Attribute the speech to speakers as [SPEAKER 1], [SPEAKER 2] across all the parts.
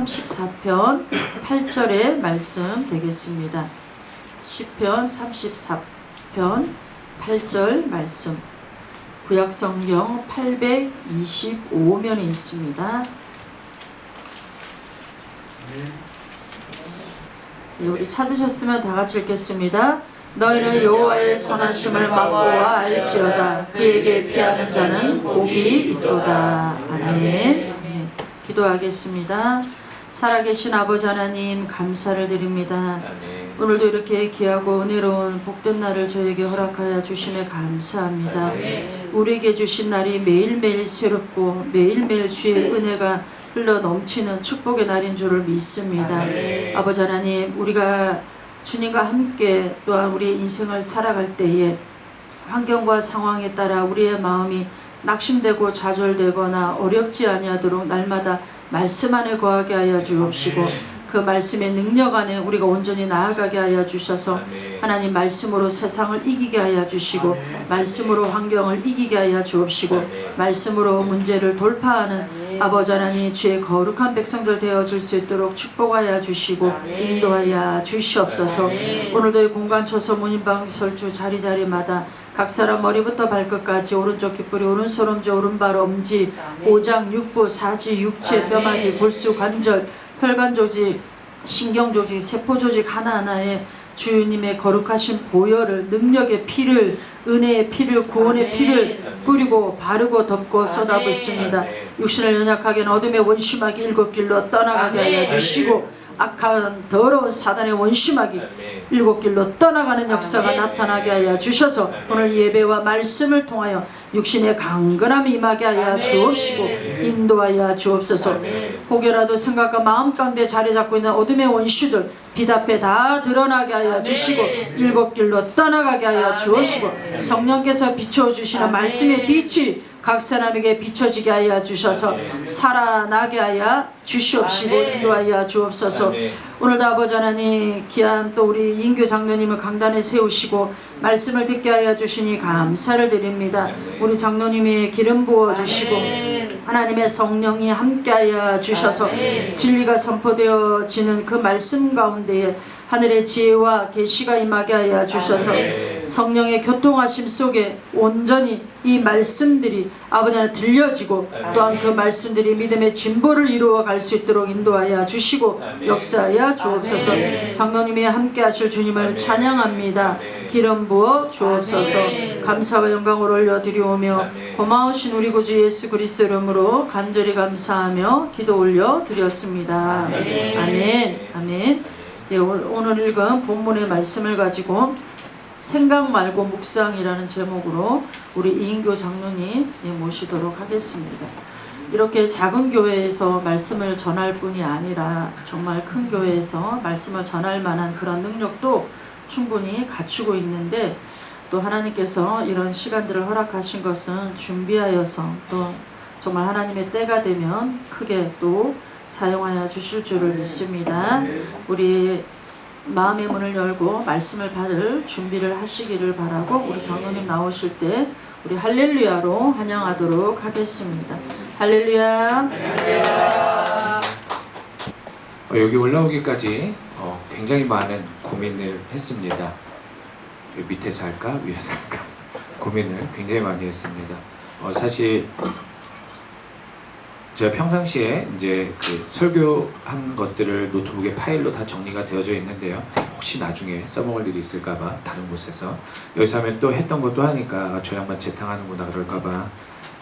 [SPEAKER 1] 34편 8절의 말씀 되겠습니다. 시편 34편 8절 말씀, 구약성경 825면에 있습니다. 네, 우리 찾으셨으면 다 같이 읽겠습니다. 너희는 여호와의 선하심을 맛보아 알지어다. 그에게 피하는 자는 복이 있도다. 아멘. 네, 기도하겠습니다. 살아계신 아버지 하나님, 감사를 드립니다. 오늘도 이렇게 귀하고 은혜로운 복된 날을 저에게 허락하여 주심에 감사합니다. 우리에게 주신 날이 매일매일 새롭고 매일매일 주의 은혜가 흘러 넘치는 축복의 날인 줄을 믿습니다. 아버지 하나님, 우리가 주님과 함께 또한 우리의 인생을 살아갈 때에 환경과 상황에 따라 우리의 마음이 낙심되고 좌절되거나 어렵지 아니하도록 날마다 말씀 안에 거하게 하여 주옵시고, 그 말씀의 능력 안에 우리가 온전히 나아가게 하여 주셔서 하나님, 말씀으로 세상을 이기게 하여 주시고, 말씀으로 환경을 이기게 하여 주옵시고, 말씀으로 문제를 돌파하는 아버지 하나님, 주의 거룩한 백성들 되어줄 수 있도록 축복하여 주시고 인도하여 주시옵소서. 오늘도 이 공간 초소 문인방 설주 자리자리마다 각 사람 머리부터 발끝까지 오른쪽 귓불이 오른손 엄지 오른발 엄지 오장 육부 사지 육체 뼈마디 골수 관절 혈관 조직 신경 조직 세포 조직 하나하나에 주님의 거룩하신 보혈을, 능력의 피를, 은혜의 피를, 구원의 피를 뿌리고 바르고 덮고 쏟아붓습니다. 육신을 연약하게 어둠의 원심하기 일곱 길로 떠나가게 하여 주시고, 악한 더러운 사단의 원심하기 일곱 길로 떠나가는 역사가 나타나게 하여 주셔서 오늘 예배와 말씀을 통하여 육신의 강건함이 임하게 하여 주옵시고 인도하여 주옵소서. 혹여라도 생각과 마음 가운데 자리 잡고 있는 어둠의 원수들 빛 앞에 다 드러나게 하여 주시고 일곱 길로 떠나가게 하여 주옵시고, 성령께서 비춰주시는 말씀의 빛이 각 사람에게 비춰지게 하여 주셔서 살아나게 하여 주시옵시고 인도하여 주옵소서. 오늘도 아버지 하나님, 귀한 또 우리 이인규 장로님을 강단에 세우시고 말씀을 듣게 하여 주시니 감사를 드립니다. 우리 장로님의 기름 부어주시고 하나님의 성령이 함께하여 주셔서 진리가 선포되어지는 그 말씀 가운데에 하늘의 지혜와 계시가 임하게 하여 주셔서 성령의 교통하심 속에 온전히 이 말씀들이 아버지 하나님 들려지고, 또한 그 말씀들이 믿음의 진보를 이루어 갈 수 있도록 인도하여 주시고 역사하여 주옵소서. 장로님이 함께 하실 주님을 찬양합니다. 기름 부어 주옵소서. 감사와 영광을 올려드리오며 고마우신 우리 구주 예수 그리스도 이름으로 간절히 감사하며 기도 올려드렸습니다. 아멘. 아멘. 예, 오늘 읽은 본문의 말씀을 가지고 생각 말고 묵상이라는 제목으로 우리 이인교 장로님 모시도록 하겠습니다. 이렇게 작은 교회에서 말씀을 전할 뿐이 아니라 정말 큰 교회에서 말씀을 전할 만한 그런 능력도 충분히 갖추고 있는데, 또 하나님께서 이런 시간들을 허락하신 것은 준비하여서 또 정말 하나님의 때가 되면 크게 또 사용하여 주실 줄을 믿습니다. 우리 마음의 문을 열고 말씀을 받을 준비를 하시기를 바라고, 우리 장로님 나오실 때 우리 할렐루야로 환영하도록 하겠습니다. 할렐루야.
[SPEAKER 2] 여기 올라오기까지 굉장히 많은 고민을 했습니다. 밑에서 할까 위에서 할까 고민을 굉장히 많이 했습니다. 사실 제가 평상시에 이제 그 설교한 것들을 노트북에 파일로 다 정리가 되어져 있는데요. 혹시 나중에 써먹을 일이 있을까봐 다른 곳에서 여기서 하면 또 했던 것도 하니까 저 양반 재탕하는구나 그럴까봐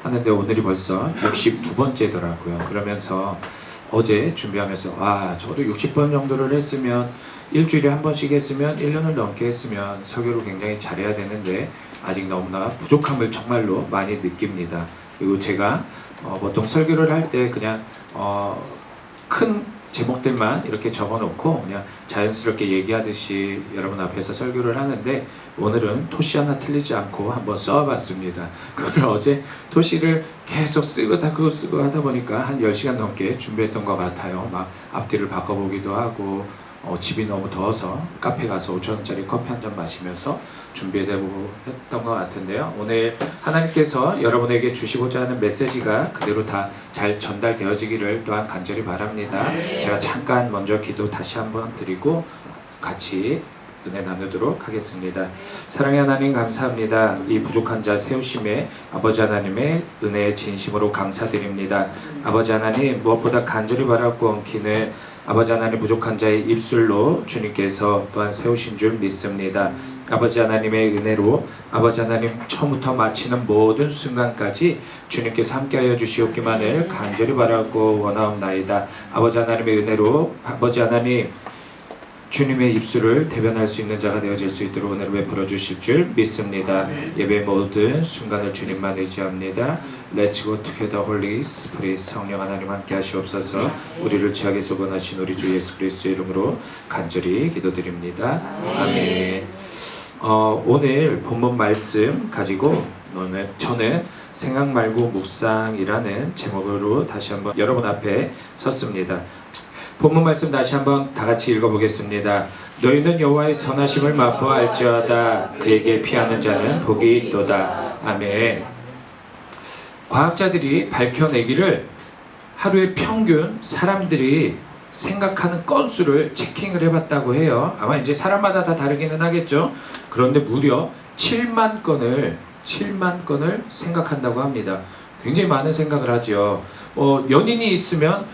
[SPEAKER 2] 하는데, 오늘이 벌써 62번째더라고요. 그러면서 어제 준비하면서 와, 저도 60번 정도를 했으면 일주일에 한 번씩 했으면 1년을 넘게 했으면 설교를 굉장히 잘해야 되는데 아직 너무나 부족함을 정말로 많이 느낍니다. 그리고 제가 보통 설교를 할 때 그냥 큰 제목들만 이렇게 적어놓고 그냥 자연스럽게 얘기하듯이 여러분 앞에서 설교를 하는데, 오늘은 토시 하나 틀리지 않고 한번 써봤습니다. 그걸 어제 토시를 계속 쓰고 하다 보니까 한 10시간 넘게 준비했던 것 같아요. 막 앞뒤를 바꿔보기도 하고 집이 너무 더워서 카페 가서 5,000원짜리 커피 한 잔 마시면서 준비되고 했던 것 같은데요. 오늘 하나님께서 여러분에게 주시고자 하는 메시지가 그대로 다 잘 전달되어지기를 또한 간절히 바랍니다. 제가 잠깐 먼저 기도 다시 한번 드리고 같이 은혜 나누도록 하겠습니다. 사랑의 하나님 감사합니다. 이 부족한 자 세우심에 아버지 하나님의 은혜에 진심으로 감사드립니다. 아버지 하나님 무엇보다 간절히 바라고 엉키는 아버지 하나님 부족한 자의 입술로 주님께서 또한 세우신 줄 믿습니다. 아버지 하나님의 은혜로 아버지 하나님 처음부터 마치는 모든 순간까지 주님께서 함께하여 주시옵기만을 간절히 바라고 원하옵나이다. 아버지 하나님의 은혜로 아버지 하나님 주님의 입술을 대변할 수 있는 자가 되어질 수 있도록 은혜를 베풀어 주실 줄 믿습니다. 예배 모든 순간을 주님만 의지합니다. Let's go together, Holy Spirit. 성령 하나님 함께 하시옵소서. 우리를 죄악에서 구원하신 우리 주 예수 그리스도의 이름으로 간절히 기도드립니다. 아멘. 오늘 본문 말씀 가지고 저는 생각 말고 묵상이라는 제목으로 다시 한번 여러분 앞에 섰습니다. 본문 말씀 다시 한번 다 같이 읽어보겠습니다. 너희는 여호와의 선하심을 맛보아할지어다 그에게 피하는 자는 복이 있도다. 아멘. 과학자들이 밝혀내기를 하루에 평균 사람들이 생각하는 건수를 체킹을 해봤다고 해요. 아마 이제 사람마다 다 다르기는 하겠죠. 그런데 무려 7만 건을 생각한다고 합니다. 굉장히 많은 생각을 하죠. 연인이 있으면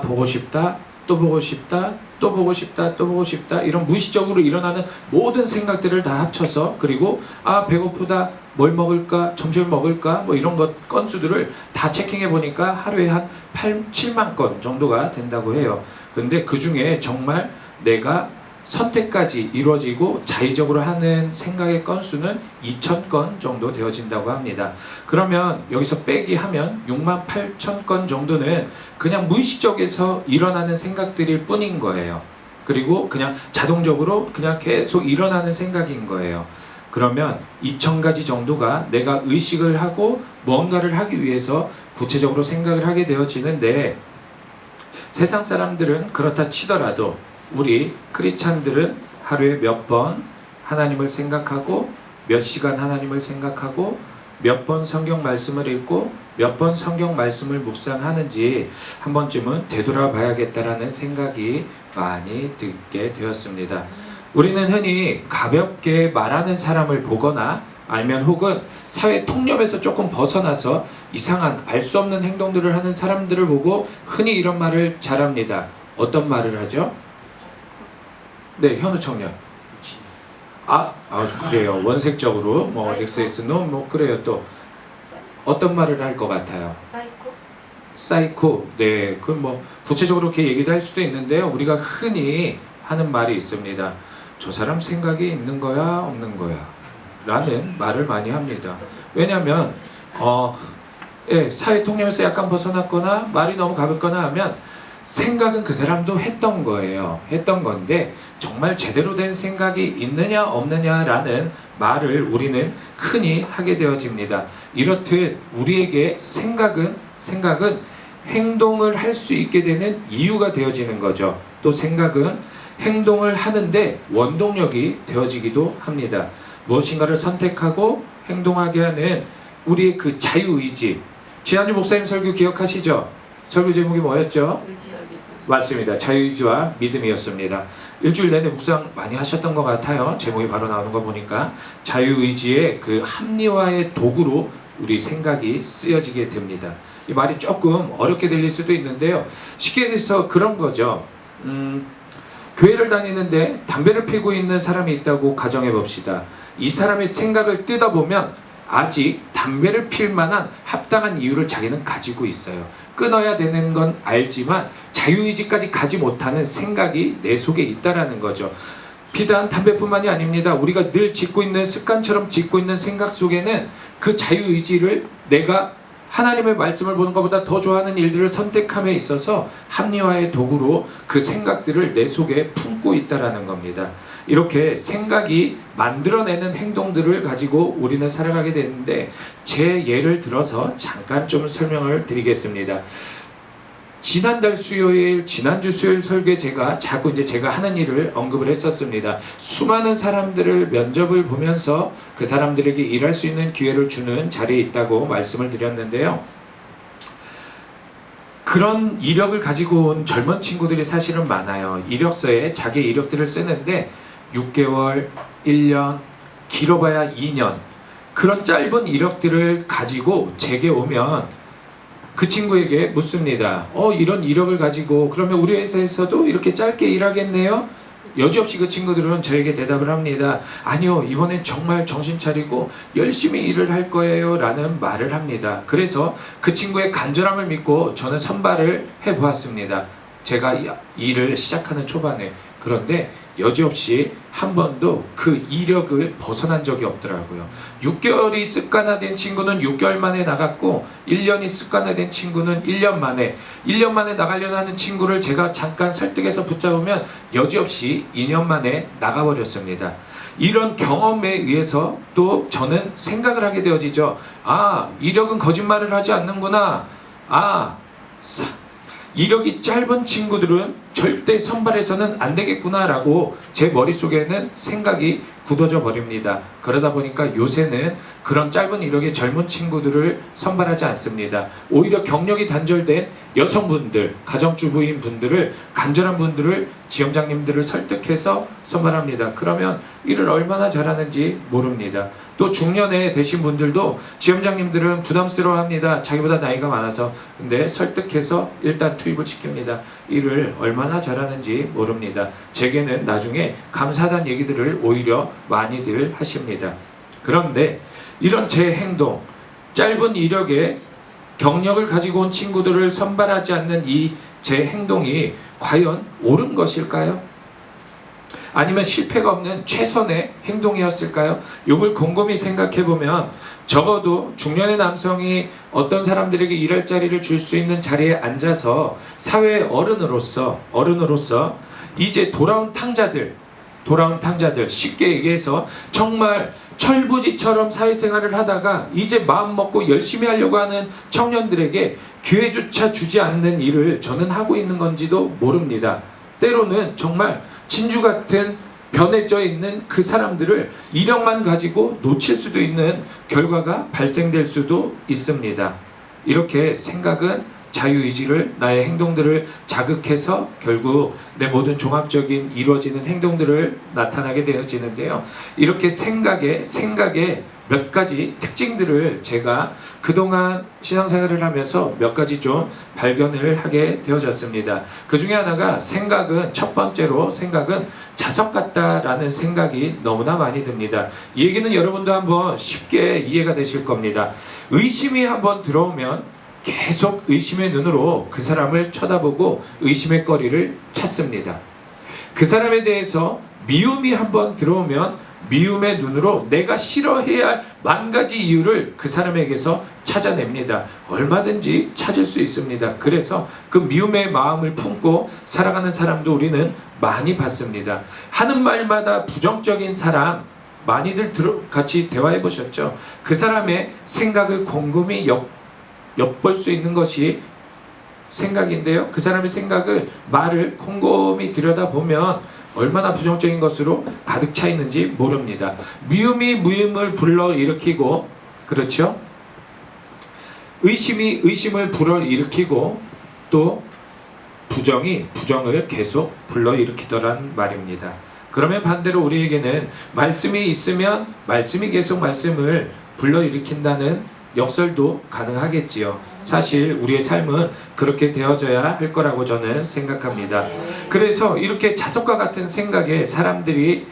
[SPEAKER 2] 보고 싶다, 또 보고 싶다, 또 보고 싶다, 또 보고 싶다, 이런 무의식적으로 일어나는 모든 생각들을 다 합쳐서, 그리고 배고프다, 뭘 먹을까, 점심을 먹을까, 뭐 이런 것 건수들을 다 체킹해 보니까 하루에 한 7만 건 정도가 된다고 해요. 근데 그 중에 정말 내가 선택까지 이루어지고 자의적으로 하는 생각의 건수는 2,000건 정도 되어진다고 합니다. 그러면 여기서 빼기 하면 68,000건 정도는 그냥 무의식적에서 일어나는 생각들일 뿐인 거예요. 그리고 그냥 자동적으로 그냥 계속 일어나는 생각인 거예요. 그러면 2,000가지 정도가 내가 의식을 하고 뭔가를 하기 위해서 구체적으로 생각을 하게 되어지는데, 세상 사람들은 그렇다 치더라도 우리 크리스찬들은 하루에 몇 번 하나님을 생각하고, 몇 시간 하나님을 생각하고, 몇 번 성경 말씀을 읽고, 몇 번 성경 말씀을 묵상하는지 한 번쯤은 되돌아봐야겠다라는 생각이 많이 들게 되었습니다. 우리는 흔히 가볍게 말하는 사람을 보거나 아니면 혹은 사회 통념에서 조금 벗어나서 이상한 알 수 없는 행동들을 하는 사람들을 보고 흔히 이런 말을 잘합니다. 어떤 말을 하죠? 네, 현우 청년. 그래요. 원색적으로 뭐 XS노 뭐 그래요. 또 어떤 말을 할 것 같아요? 사이코. 네, 그 뭐 구체적으로 이렇게 얘기도 할 수도 있는데요. 우리가 흔히 하는 말이 있습니다. 저 사람 생각이 있는 거야, 없는 거야? 라는 말을 많이 합니다. 왜냐하면 사회 통념에서 약간 벗어났거나 말이 너무 가볍거나 하면 생각은 그 사람도 했던 거예요. 했던 건데 정말 제대로 된 생각이 있느냐 없느냐라는 말을 우리는 흔히 하게 되어집니다. 이렇듯 우리에게 생각은 행동을 할 수 있게 되는 이유가 되어지는 거죠. 또 생각은 행동을 하는데 원동력이 되어지기도 합니다. 무엇인가를 선택하고 행동하게 하는 우리의 그 자유의지. 지난주 목사님 설교 기억하시죠? 설교 제목이 뭐였죠? 맞습니다. 자유의지와 믿음이었습니다. 일주일 내내 묵상 많이 하셨던 것 같아요. 제목이 바로 나오는 거 보니까 자유의지의 그 합리화의 도구로 우리 생각이 쓰여지게 됩니다. 이 말이 조금 어렵게 들릴 수도 있는데요. 쉽게 해서 그런 거죠. 교회를 다니는데 담배를 피우고 있는 사람이 있다고 가정해 봅시다. 이 사람의 생각을 뜯어보면 아직 담배를 필 만한 합당한 이유를 자기는 가지고 있어요. 끊어야 되는 건 알지만 자유의지까지 가지 못하는 생각이 내 속에 있다라는 거죠. 비단 담배뿐만이 아닙니다. 우리가 늘 짓고 있는 습관처럼 짓고 있는 생각 속에는 그 자유의지를 내가 하나님의 말씀을 보는 것보다 더 좋아하는 일들을 선택함에 있어서 합리화의 도구로 그 생각들을 내 속에 품고 있다라는 겁니다. 이렇게 생각이 만들어내는 행동들을 가지고 우리는 살아가게 되는데, 제 예를 들어서 잠깐 좀 설명을 드리겠습니다. 지난달 수요일, 지난주 수요일 설교에 자꾸 제가 하는 일을 언급을 했었습니다. 수많은 사람들을 면접을 보면서 그 사람들에게 일할 수 있는 기회를 주는 자리에 있다고 말씀을 드렸는데요. 그런 이력을 가지고 온 젊은 친구들이 사실은 많아요. 이력서에 자기 이력들을 쓰는데 6개월, 1년, 길어봐야 2년 그런 짧은 이력들을 가지고 제게 오면 그 친구에게 묻습니다. 이런 이력을 가지고 그러면 우리 회사에서도 이렇게 짧게 일하겠네요? 여지없이 그 친구들은 저에게 대답을 합니다. 아니요, 이번엔 정말 정신 차리고 열심히 일을 할 거예요 라는 말을 합니다. 그래서 그 친구의 간절함을 믿고 저는 선발을 해보았습니다. 제가 일을 시작하는 초반에. 그런데 여지없이 한 번도 그 이력을 벗어난 적이 없더라고요. 6개월이 습관화된 친구는 6개월 만에 나갔고 1년이 습관화된 친구는 1년 만에 나가려고 하는 친구를 제가 잠깐 설득해서 붙잡으면 여지없이 2년 만에 나가버렸습니다. 이런 경험에 의해서 또 저는 생각을 하게 되어지죠. 이력은 거짓말을 하지 않는구나. 이력이 짧은 친구들은 절대 선발해서는 안 되겠구나 라고 제 머릿속에는 생각이 굳어져 버립니다. 그러다 보니까 요새는 그런 짧은 이력의 젊은 친구들을 선발하지 않습니다. 오히려 경력이 단절된 여성분들, 가정주부인 분들을, 간절한 분들을, 지점장님들을 설득해서 선발합니다. 그러면 일을 얼마나 잘하는지 모릅니다. 또 중년에 되신 분들도 지점장님들은 부담스러워합니다. 자기보다 나이가 많아서. 근데 설득해서 일단 투입을 시킵니다. 일을 얼마나 잘하는지 모릅니다. 제게는 나중에 감사하다는 얘기들을 오히려 많이들 하십니다. 그런데 이런 제 행동, 짧은 이력에 경력을 가지고 온 친구들을 선발하지 않는 이 제 행동이 과연 옳은 것일까요? 아니면 실패가 없는 최선의 행동이었을까요? 이걸 곰곰이 생각해보면 적어도 중년의 남성이 어떤 사람들에게 일할 자리를 줄 수 있는 자리에 앉아서 사회의 어른으로서 이제 돌아온 탕자들, 쉽게 얘기해서 정말 철부지처럼 사회생활을 하다가 이제 마음 먹고 열심히 하려고 하는 청년들에게 기회조차 주지 않는 일을 저는 하고 있는 건지도 모릅니다. 때로는 정말 진주 같은 변해져 있는 그 사람들을 이력만 가지고 놓칠 수도 있는 결과가 발생될 수도 있습니다. 이렇게 생각은 자유의지를, 나의 행동들을 자극해서 결국 내 모든 종합적인 이루어지는 행동들을 나타나게 되어지는데요. 이렇게 생각의 몇 가지 특징들을 제가 그동안 신앙생활을 하면서 몇 가지 좀 발견을 하게 되어졌습니다. 그 중에 하나가 첫 번째로 생각은 자석 같다라는 생각이 너무나 많이 듭니다. 이 얘기는 여러분도 한번 쉽게 이해가 되실 겁니다. 의심이 한번 들어오면 계속 의심의 눈으로 그 사람을 쳐다보고 의심의 거리를 찾습니다. 그 사람에 대해서 미움이 한번 들어오면 미움의 눈으로 내가 싫어해야 할 만 가지 이유를 그 사람에게서 찾아냅니다. 얼마든지 찾을 수 있습니다. 그래서 그 미움의 마음을 품고 살아가는 사람도 우리는 많이 봤습니다. 하는 말마다 부정적인 사람 많이들 같이 대화해 보셨죠? 그 사람의 생각을 곰곰이 엿볼 수 있는 것이 생각인데요. 그 사람의 말을 곰곰이 들여다보면 얼마나 부정적인 것으로 가득 차 있는지 모릅니다. 미움이 무임을 불러일으키고, 그렇죠? 의심이 의심을 불러일으키고, 또 부정이 부정을 계속 불러일으키더란 말입니다. 그러면 반대로 우리에게는 말씀이 있으면 말씀이 계속 말씀을 불러일으킨다는 역설도 가능하겠지요. 사실 우리의 삶은 그렇게 되어져야 할 거라고 저는 생각합니다. 그래서 이렇게 자석과 같은 생각에 사람들이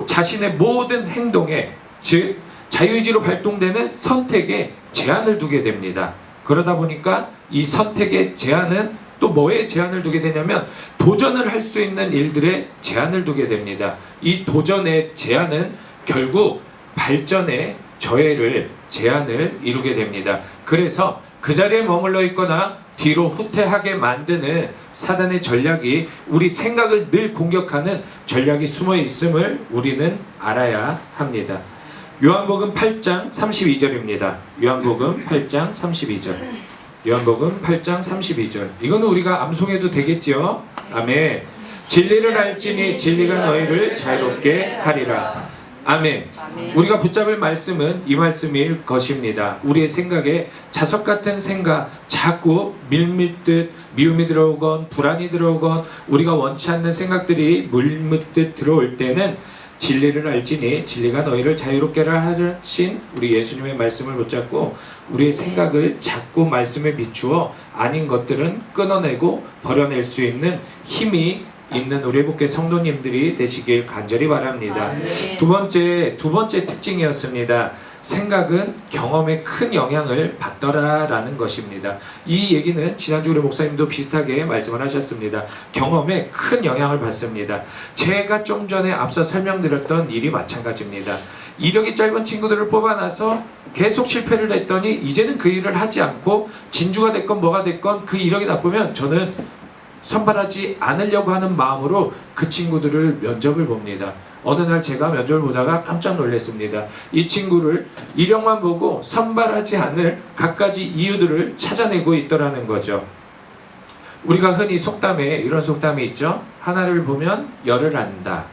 [SPEAKER 2] 자신의 모든 행동에, 즉 자유의지로 발동되는 선택에 제한을 두게 됩니다. 그러다 보니까 이 선택의 제한은 또 뭐에 제한을 두게 되냐면 도전을 할 수 있는 일들에 제한을 두게 됩니다. 이 도전의 제한은 결국 발전의 제한을 이루게 됩니다. 그래서 그 자리에 머물러 있거나 뒤로 후퇴하게 만드는 사단의 전략이, 우리 생각을 늘 공격하는 전략이 숨어 있음을 우리는 알아야 합니다. 요한복음 8장 32절입니다. 요한복음 8장 32절. 요한복음 8장 32절. 이거는 우리가 암송해도 되겠죠? 아멘. 진리를 알지니 진리가 너희를 자유롭게 하리라. 아멘. 우리가 붙잡을 말씀은 이 말씀일 것입니다. 우리의 생각에 자석 같은 생각, 자꾸 밀밀듯 미움이 들어오건 불안이 들어오건 우리가 원치 않는 생각들이 물묻듯 들어올 때는 진리를 알지니 진리가 너희를 자유롭게 하신 우리 예수님의 말씀을 붙잡고 우리의 생각을 자꾸 말씀에 비추어 아닌 것들은 끊어내고 버려낼 수 있는 힘이 있는 우리 복개 성도님들이 되시길 간절히 바랍니다. 두 번째 특징이었습니다. 생각은 경험에 큰 영향을 받더라라는 것입니다. 이 얘기는 지난주 우리 목사님도 비슷하게 말씀을 하셨습니다. 경험에 큰 영향을 받습니다. 제가 좀 전에 앞서 설명드렸던 일이 마찬가지입니다. 이력이 짧은 친구들을 뽑아놔서 계속 실패를 했더니 이제는 그 일을 하지 않고 진주가 됐건 뭐가 됐건 그 이력이 나쁘면 저는 선발하지 않으려고 하는 마음으로 그 친구들을 면접을 봅니다. 어느 날 제가 면접을 보다가 깜짝 놀랐습니다. 이 친구를 이력만 보고 선발하지 않을 갖가지 이유들을 찾아내고 있더라는 거죠. 우리가 흔히 속담에 이런 속담이 있죠. 하나를 보면 열을 안다.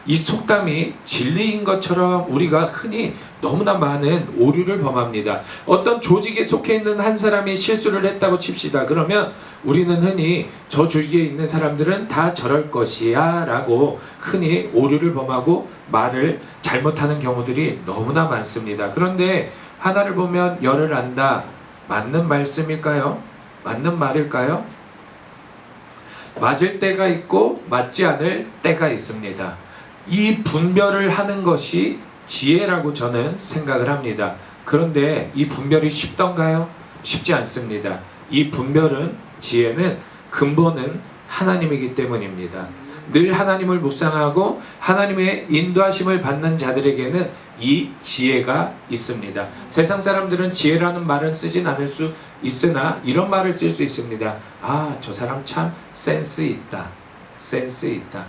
[SPEAKER 2] 이 속담이 진리인 것처럼 우리가 흔히 너무나 많은 오류를 범합니다. 어떤 조직에 속해 있는 한 사람이 실수를 했다고 칩시다. 그러면 우리는 흔히 저 조직에 있는 사람들은 다 저럴 것이야 라고 흔히 오류를 범하고 말을 잘못하는 경우들이 너무나 많습니다. 그런데 하나를 보면 열을 안다. 맞는 말씀일까요? 맞는 말일까요? 맞을 때가 있고 맞지 않을 때가 있습니다. 이 분별을 하는 것이 지혜라고 저는 생각을 합니다. 그런데 이 분별이 쉽던가요? 쉽지 않습니다. 이 분별은 지혜는 근본은 하나님이기 때문입니다. 늘 하나님을 묵상하고 하나님의 인도하심을 받는 자들에게는 이 지혜가 있습니다. 세상 사람들은 지혜라는 말은 쓰진 않을 수 있으나 이런 말을 쓸 수 있습니다. 아, 저 사람 참 센스 있다. 센스 있다.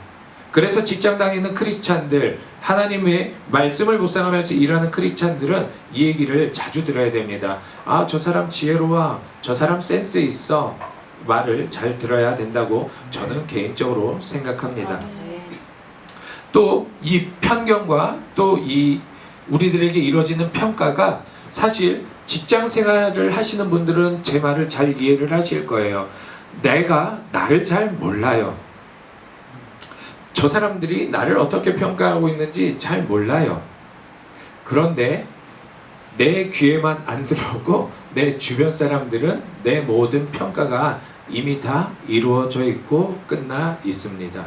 [SPEAKER 2] 그래서 직장 다니는 크리스찬들, 하나님의 말씀을 묵상하면서 일하는 크리스찬들은 이 얘기를 자주 들어야 됩니다. 아, 저 사람 지혜로워. 저 사람 센스 있어. 말을 잘 들어야 된다고 저는 개인적으로 생각합니다. 또 이 편견과 또 이 우리들에게 이루어지는 평가가 사실 직장 생활을 하시는 분들은 제 말을 잘 이해를 하실 거예요. 내가 나를 잘 몰라요. 저 사람들이 나를 어떻게 평가하고 있는지 잘 몰라요. 그런데 내 귀에만 안 들어오고 내 주변 사람들은 내 모든 평가가 이미 다 이루어져 있고 끝나 있습니다.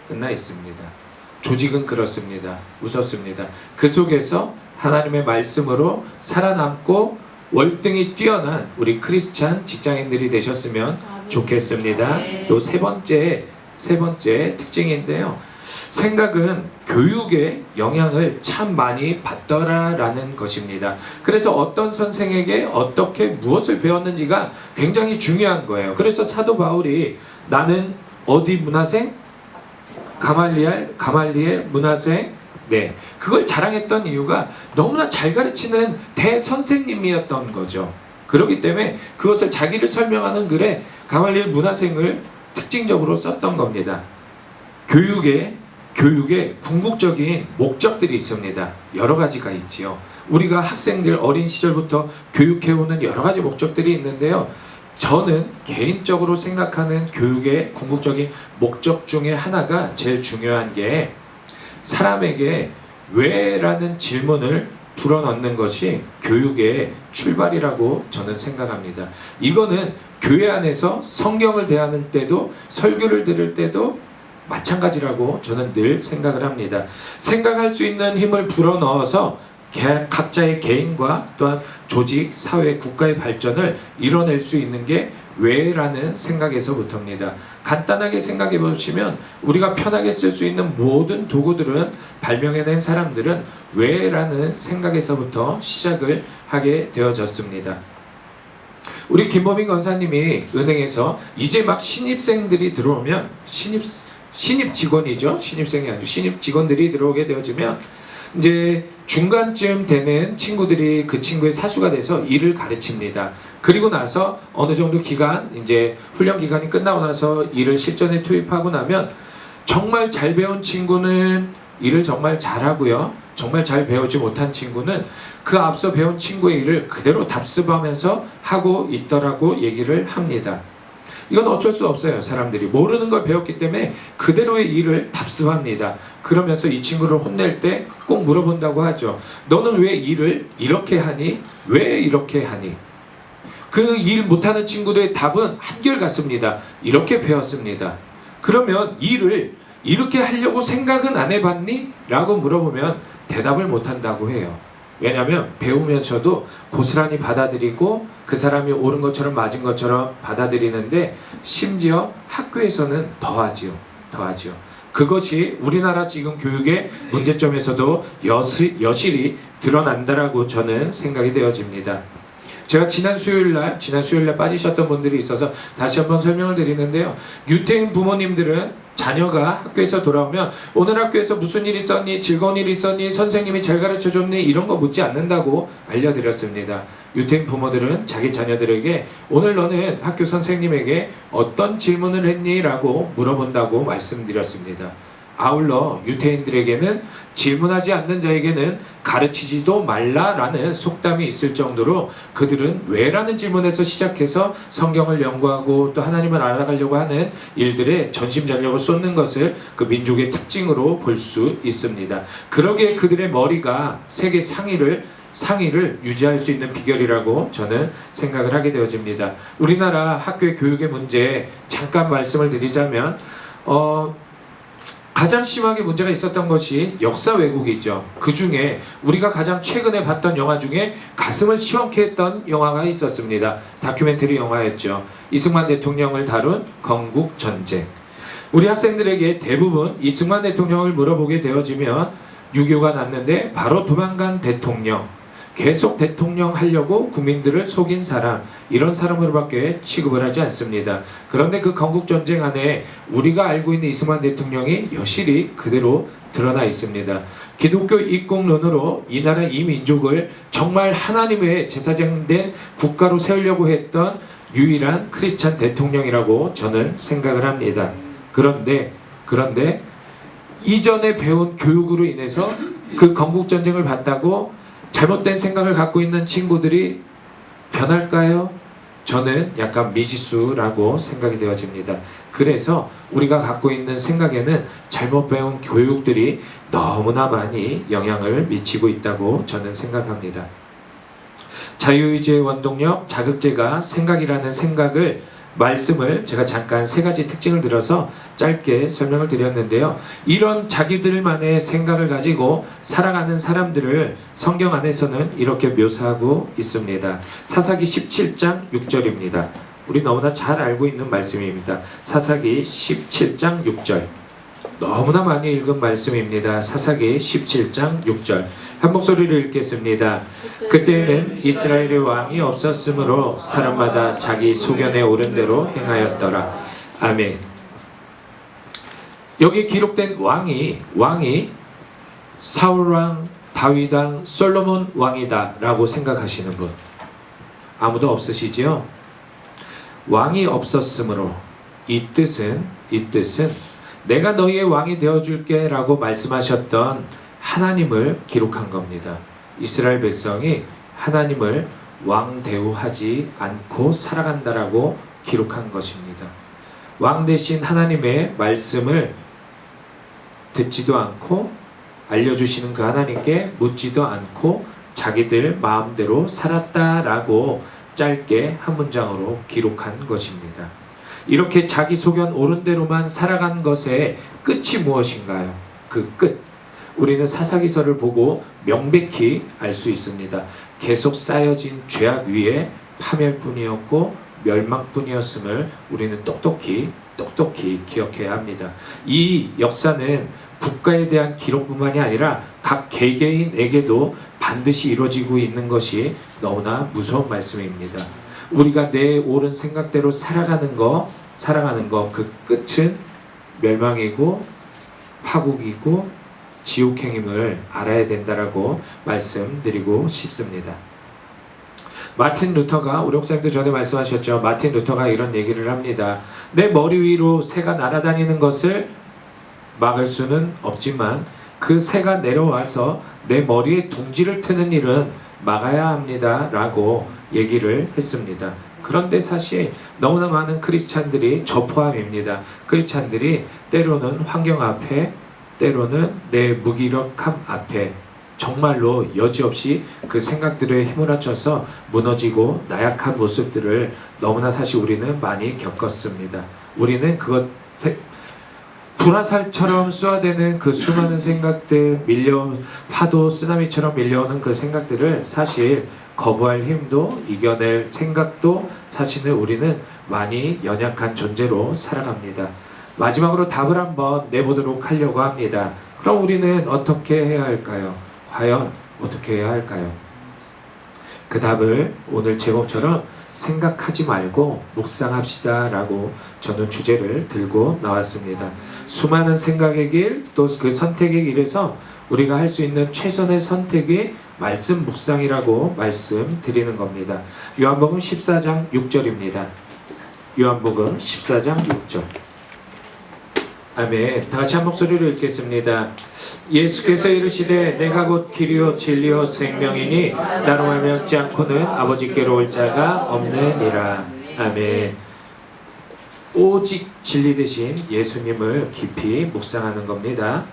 [SPEAKER 2] 끝나 있습니다. 조직은 그렇습니다. 웃었습니다. 그 속에서 하나님의 말씀으로 살아남고 월등히 뛰어난 우리 크리스찬 직장인들이 되셨으면 좋겠습니다. 또 세 번째 특징인데요. 생각은 교육의 영향을 참 많이 받더라라는 것입니다. 그래서 어떤 선생에게 어떻게 무엇을 배웠는지가 굉장히 중요한 거예요. 그래서 사도 바울이 나는 어디 문화생? 가말리엘 문화생? 네, 그걸 자랑했던 이유가 너무나 잘 가르치는 대선생님이었던 거죠. 그렇기 때문에 그것을 자기를 설명하는 글에 가말리엘 문화생을 특징적으로 썼던 겁니다. 교육의 궁극적인 목적들이 있습니다. 여러 가지가 있지요. 우리가 학생들 어린 시절부터 교육해오는 여러 가지 목적들이 있는데요. 저는 개인적으로 생각하는 교육의 궁극적인 목적 중에 하나가 제일 중요한 게 사람에게 왜라는 질문을 불어넣는 것이 교육의 출발이라고 저는 생각합니다. 이거는 교회 안에서 성경을 대할 때도 설교를 들을 때도 마찬가지라고 저는 늘 생각을 합니다. 생각할 수 있는 힘을 불어넣어서 각자의 개인과 또한 조직, 사회, 국가의 발전을 이뤄낼 수 있는 게 왜라는 생각에서부터입니다. 간단하게 생각해 보시면 우리가 편하게 쓸 수 있는 모든 도구들은 발명해낸 사람들은 왜라는 생각에서부터 시작을 하게 되어졌습니다. 우리 김범인 권사님이 은행에서 이제 막 신입생들이 들어오면 신입 직원이죠. 신입생이 아니고 신입 직원들이 들어오게 되어지면 이제 중간쯤 되는 친구들이 그 친구의 사수가 돼서 일을 가르칩니다. 그리고 나서 어느 정도 기간, 이제 훈련 기간이 끝나고 나서 일을 실전에 투입하고 나면 정말 잘 배운 친구는 일을 정말 잘하고요. 정말 잘 배우지 못한 친구는 그 앞서 배운 친구의 일을 그대로 답습하면서 하고 있더라고 얘기를 합니다. 이건 어쩔 수 없어요. 사람들이 모르는 걸 배웠기 때문에 그대로의 일을 답습합니다. 그러면서 이 친구를 혼낼 때 꼭 물어본다고 하죠. 너는 왜 일을 이렇게 하니? 왜 이렇게 하니? 그 일 못하는 친구들의 답은 한결같습니다. 이렇게 배웠습니다. 그러면 일을 이렇게 하려고 생각은 안 해봤니? 라고 물어보면 대답을 못한다고 해요. 왜냐하면 배우면서도 고스란히 받아들이고 그 사람이 옳은 것처럼 맞은 것처럼 받아들이는데 심지어 학교에서는 더하지요. 그것이 우리나라 지금 교육의 문제점에서도 여실히 드러난다라고 저는 생각이 되어집니다. 제가 지난 수요일날 빠지셨던 분들이 있어서 다시 한번 설명을 드리는데요. 유태인 부모님들은 자녀가 학교에서 돌아오면 오늘 학교에서 무슨 일 있었니? 즐거운 일 있었니? 선생님이 잘 가르쳐줬니? 이런 거 묻지 않는다고 알려드렸습니다. 유태인 부모들은 자기 자녀들에게 오늘 너는 학교 선생님에게 어떤 질문을 했니? 라고 물어본다고 말씀드렸습니다. 아울러 유태인들에게는 질문하지 않는 자에게는 가르치지도 말라라는 속담이 있을 정도로 그들은 왜라는 질문에서 시작해서 성경을 연구하고 또 하나님을 알아가려고 하는 일들에 전심전력을 쏟는 것을 그 민족의 특징으로 볼 수 있습니다. 그러기에 그들의 머리가 세계 상위를 유지할 수 있는 비결이라고 저는 생각을 하게 되어집니다. 우리나라 학교의 교육의 문제 잠깐 말씀을 드리자면 가장 심하게 문제가 있었던 것이 역사 왜곡이죠. 그 중에 우리가 가장 최근에 봤던 영화 중에 가슴을 시원케 했던 영화가 있었습니다. 다큐멘터리 영화였죠. 이승만 대통령을 다룬 건국전쟁. 우리 학생들에게 대부분 이승만 대통령을 물어보게 되어지면 6.25가 났는데 바로 도망간 대통령, 계속 대통령 하려고 국민들을 속인 사람, 이런 사람으로밖에 취급을 하지 않습니다. 그런데 그 건국전쟁 안에 우리가 알고 있는 이승만 대통령이 여실히 그대로 드러나 있습니다. 기독교 입국론으로 이 나라 이 민족을 정말 하나님의 제사장된 국가로 세우려고 했던 유일한 크리스찬 대통령이라고 저는 생각을 합니다. 그런데 이전에 배운 교육으로 인해서 그 건국전쟁을 봤다고 잘못된 생각을 갖고 있는 친구들이 변할까요? 저는 약간 미지수라고 생각이 되어집니다. 그래서 우리가 갖고 있는 생각에는 잘못 배운 교육들이 너무나 많이 영향을 미치고 있다고 저는 생각합니다. 자유의지의 원동력, 자극제가 생각이라는 말씀을 제가 잠깐 세 가지 특징을 들어서 짧게 설명을 드렸는데요. 이런 자기들만의 생각을 가지고 살아가는 사람들을 성경 안에서는 이렇게 묘사하고 있습니다. 사사기 17장 6절입니다. 우리 너무나 잘 알고 있는 말씀입니다. 사사기 17장 6절. 너무나 많이 읽은 말씀입니다. 사사기 17장 6절. 한 목소리를 읽겠습니다. 그때에는 이스라엘의 왕이 없었으므로 사람마다 자기 소견에 오른 대로 행하였더라. 아멘. 여기 기록된 왕이 사울왕, 다윗왕, 솔로몬 왕이다 라고 생각하시는 분 아무도 없으시지요? 왕이 없었으므로 이 뜻은 내가 너희의 왕이 되어줄게 라고 말씀하셨던 하나님을 기록한 겁니다. 이스라엘 백성이 하나님을 왕 대우하지 않고 살아간다라고 기록한 것입니다. 왕 대신 하나님의 말씀을 듣지도 않고 알려주시는 그 하나님께 묻지도 않고 자기들 마음대로 살았다라고 짧게 한 문장으로 기록한 것입니다. 이렇게 자기 소견 옳은 대로만 살아간 것의 끝이 무엇인가요? 그 끝. 우리는 사사기서를 보고 명백히 알 수 있습니다. 계속 쌓여진 죄악 위에 파멸뿐이었고 멸망뿐이었음을 우리는 똑똑히 기억해야 합니다. 이 역사는 국가에 대한 기록뿐만이 아니라 각 개개인에게도 반드시 이루어지고 있는 것이 너무나 무서운 말씀입니다. 우리가 내 옳은 생각대로 살아가는 거 그 끝은 멸망이고 파국이고 지옥행임을 알아야 된다라고 말씀드리고 싶습니다. 마틴 루터가, 우리 목사님도 전에 말씀하셨죠. 마틴 루터가 이런 얘기를 합니다. 내 머리 위로 새가 날아다니는 것을 막을 수는 없지만 그 새가 내려와서 내 머리에 둥지를 트는 일은 막아야 합니다 라고 얘기를 했습니다. 그런데 사실 너무나 많은 크리스찬들이, 저 포함입니다, 크리스찬들이 때로는 환경 앞에, 때로는 내 무기력함 앞에 정말로 여지없이 그 생각들에 힘을 합쳐서 무너지고 나약한 모습들을 너무나 사실 우리는 많이 겪었습니다. 우리는 그것, 불화살처럼 쏘아대는 그 수많은 생각들, 밀려온 파도 쓰나미처럼 밀려오는 그 생각들을 사실 거부할 힘도, 이겨낼 생각도 사실은 우리는 많이 연약한 존재로 살아갑니다. 마지막으로 답을 한번 내보도록 하려고 합니다. 그럼 우리는 어떻게 해야 할까요? 과연 어떻게 해야 할까요? 그 답을 오늘 제목처럼 생각하지 말고 묵상합시다 라고 저는 주제를 들고 나왔습니다. 수많은 생각의 길, 또 그 선택의 길에서 우리가 할 수 있는 최선의 선택이 말씀 묵상이라고 말씀드리는 겁니다. 요한복음 14장 6절입니다. 요한복음 14장 6절. 아멘. 다 같이 한 목소리로 읽겠습니다. 예수께서 이르시되 내가 곧 길이요 진리요 생명이니 나로 말미암지 않고는 아버지께로 올 자가 없느니라. 아멘. 오직 진리 되신 예수님을 깊이 묵상하는 겁니다.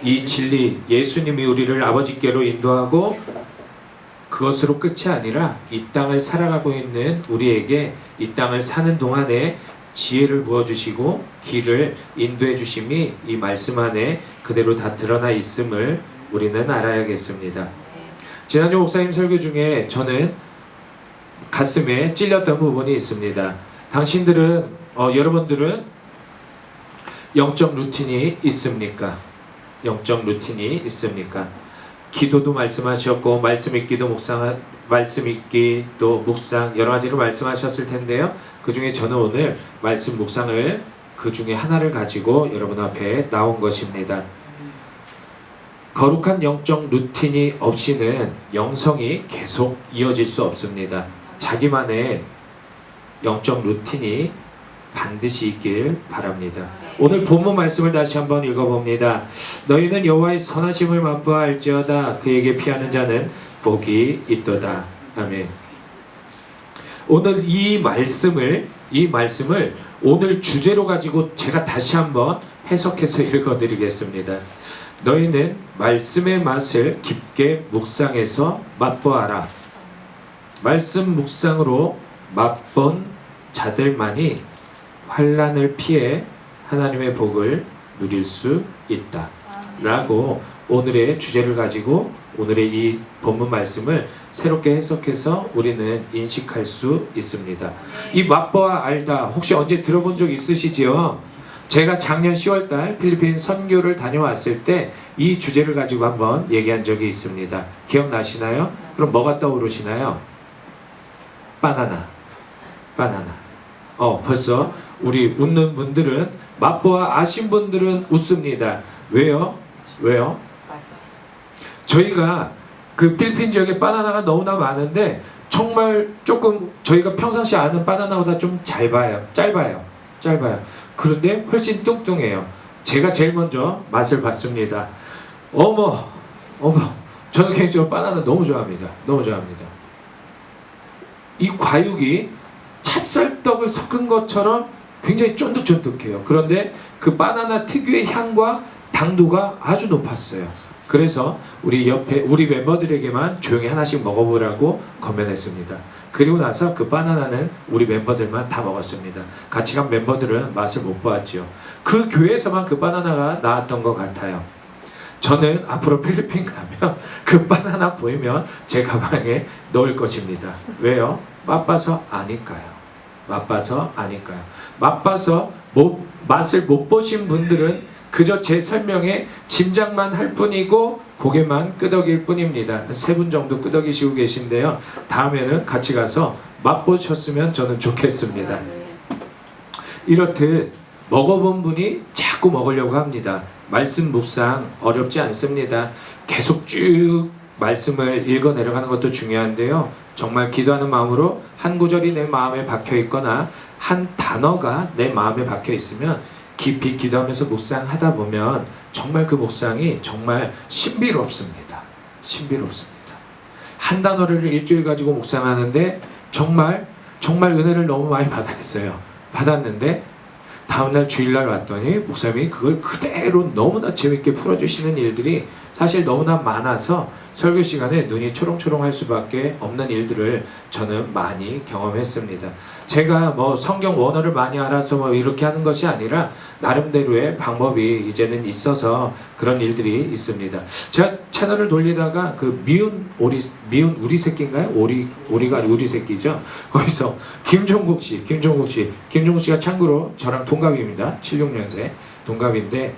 [SPEAKER 2] 이 진리, 예수님이 우리를 아버지께로 인도하고 그것으로 끝이 아니라 이 땅을 살아가고 있는 우리에게 이 땅을 사는 동안에 지혜를 부어주시고 길을 인도해 주심이 이 말씀 안에 그대로 다 드러나 있음을 우리는 알아야겠습니다. 지난주 목사님 설교 중에 저는 가슴에 찔렸던 부분이 있습니다. 당신들은, 여러분들은 영적 루틴이 있습니까? 영적 루틴이 있습니까? 기도도 말씀하셨고 말씀 읽기도 말씀 읽기 또 묵상 여러 가지로 말씀하셨을 텐데요. 그 중에 저는 오늘 말씀 묵상을 그 중에 하나를 가지고 여러분 앞에 나온 것입니다. 거룩한 영적 루틴이 없이는 영성이 계속 이어질 수 없습니다. 자기만의 영적 루틴이 반드시 있길 바랍니다. 오늘 본문 말씀을 다시 한번 읽어봅니다. 너희는 여호와의 선하심을 맛보아 알지어다. 그에게 피하는 자는 복이 있도다. 아멘. 오늘 이 말씀을 오늘 주제로 가지고 제가 다시 한번 해석해서 읽어드리겠습니다. 너희는 말씀의 맛을 깊게 묵상해서 맛보아라. 말씀 묵상으로 맛본 자들만이 환난을 피해 하나님의 복을 누릴 수 있다 라고 오늘의 주제를 가지고 오늘의 이 본문 말씀을 새롭게 해석해서 우리는 인식할 수 있습니다. 이 맛보아 알다 혹시 언제 들어본 적 있으시지요? 제가 작년 10월달 필리핀 선교를 다녀왔을 때 이 주제를 가지고 한번 얘기한 적이 있습니다. 기억나시나요? 그럼 뭐가 떠오르시나요? 바나나. 벌써 우리 웃는 분들은, 맛보아 아신 분들은 웃습니다. 왜요? 저희가 그 필리핀 지역에 바나나가 너무나 많은데 정말 조금 저희가 평상시 아는 바나나보다 좀 짧아요. 그런데 훨씬 뚱뚱해요. 제가 제일 먼저 맛을 봤습니다. 어머, 저는 개인적으로 바나나 너무 좋아합니다. 이 과육이 찹쌀떡을 섞은 것처럼 굉장히 쫀득쫀득해요. 그런데 그 바나나 특유의 향과 당도가 아주 높았어요. 그래서 우리 멤버들에게만 조용히 하나씩 먹어보라고 권면했습니다. 그리고 나서 그 바나나는 우리 멤버들만 다 먹었습니다. 같이 간 멤버들은 맛을 못 보았지요. 그 교회에서만 그 바나나가 나왔던 것 같아요. 저는 앞으로 필리핀 가면 그 바나나 보이면 제 가방에 넣을 것입니다. 왜요? 맛봐서 아니까요. 맛봐서 맛을 못 보신 분들은 그저 제 설명에 짐작만 할 뿐이고 고개만 끄덕일 뿐입니다. 3분 정도 끄덕이시고 계신데요. 다음에는 같이 가서 맛보셨으면 저는 좋겠습니다. 이렇듯 먹어본 분이 자꾸 먹으려고 합니다. 말씀 묵상 어렵지 않습니다. 계속 쭉 말씀을 읽어 내려가는 것도 중요한데요. 정말 기도하는 마음으로 한 구절이 내 마음에 박혀 있거나 한 단어가 내 마음에 박혀 있으면 깊이 기도하면서 묵상하다 보면 정말 그 묵상이 정말 신비롭습니다. 신비롭습니다. 한 단어를 일주일 가지고 묵상하는데 정말 은혜를 너무 많이 받았어요. 받았는데 다음날 주일날 왔더니 목사님이 그걸 그대로 너무나 재밌게 풀어주시는 일들이 사실 너무나 많아서 설교 시간에 눈이 초롱초롱할 수밖에 없는 일들을 저는 많이 경험했습니다. 제가 뭐 성경 원어를 많이 알아서 뭐 이렇게 하는 것이 아니라 나름대로의 방법이 이제는 있어서 그런 일들이 있습니다. 제가 채널을 돌리다가 그 미운 우리 새끼인가요? 오리가 우리 새끼죠. 거기서 김종국 씨가 참고로 저랑 동갑입니다. 76년생 동갑인데